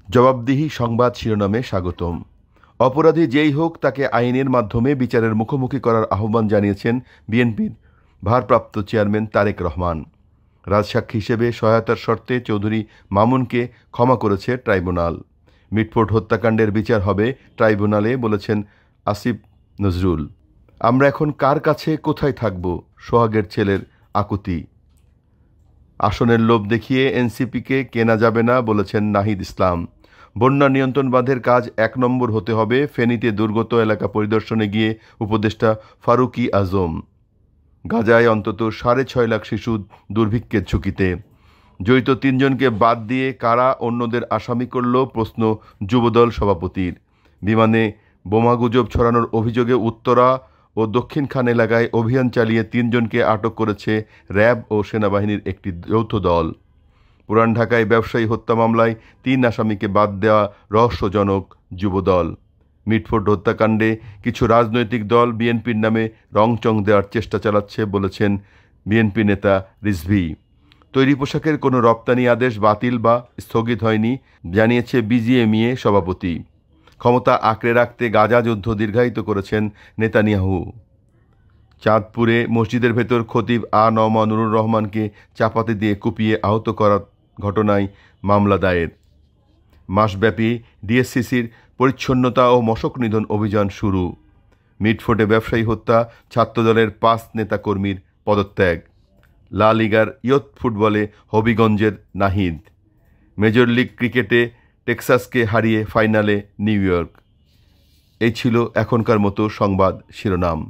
জবাবদিহি সংবাদ শিরোনামে স্বাগতম। অপরাধী যেই হোক তাকে আইনের মাধ্যমে বিচারের মুখোমুখি করার আহ্বান জানিয়েছেন বিএনপির ভারপ্রাপ্ত চেয়ারম্যান তারেক রহমান। রাজসাক্ষী হিসেবে সহায়তার শর্তে চৌধুরী মামুনকে ক্ষমা করেছে ট্রাইব্যুনাল। মিটফোর্ড হত্যাকাণ্ডের বিচার হবে ট্রাইব্যুনালে, বলেছেন আসিফ নজরুল। আমরা এখন কার কাছে কোথায় থাকব? সোহাগের ছেলের আকুতি। আসনের লোভ দেখিয়ে এনসিপিকে কেনা যাবে না, বলেছেন নাহিদ ইসলাম। বন্যা নিয়ন্ত্রণ বাঁধের কাজ ১ নম্বর হতে হবে। ফেনীতে দুর্গত এলাকা পরিদর্শনে গিয়ে উপদেষ্টা ফারুকী আজম। গাজায় অন্তত ৬.৫ লাখ শিশু দুর্ভিক্ষের ঝুঁকিতে। জড়িত ৩ জনকে বাদ দিয়ে কারা অন্যদের আসামি করল, প্রশ্ন যুবদল সভাপতির। বিমানে বোমাগুজব ছড়ানোর অভিযোগে উত্তরা ও দক্ষিণখান এলাকায় অভিযান চালিয়ে ৩ জনকে আটক করেছে র্যাব ও সেনাবাহিনীর একটি যৌথ দল। পুরান ঢাকায় ব্যবসায়ী হত্যা মামলায় ৩ আসামিকে বাদ দেওয়া রহস্যজনক যুবদল। মিটফোর্ড হত্যাকাণ্ডে কিছু রাজনৈতিক দল বিএনপির নামে রংচং দেওয়ার চেষ্টা চালাচ্ছে, বলেছেন বিএনপি নেতা রিজভী। তৈরি পোশাকের কোনো রপ্তানি আদেশ বাতিল বা স্থগিত হয়নি, জানিয়েছে বিজিএমইএ সভাপতি। ক্ষমতা আঁকড়ে রাখতে গাজা যুদ্ধ দীর্ঘায়িত করেছেন নেতানিয়াহু। চাঁদপুরে মসজিদের ভেতর খতিব নওমা নুরুর রহমানকে চাপাতি দিয়ে কুপিয়ে আহত করার ঘটনায় মামলা দায়ের। মাসব্যাপী ডিএসসিসির পরিচ্ছন্নতা ও মশক নিধন অভিযান শুরু। মিটফোর্ডে ব্যবসায়ী হত্যা, ছাত্রদলের ৫ নেতাকর্মীর পদত্যাগ। লা লিগার ইয়ুথ ফুটবলে হবিগঞ্জের নাহিদ। মেজর লিগ ক্রিকেটে টেক্সাসকে হারিয়ে ফাইনালে নিউ ইয়র্ক। এই ছিল এখনকার মতো সংবাদ শিরোনাম।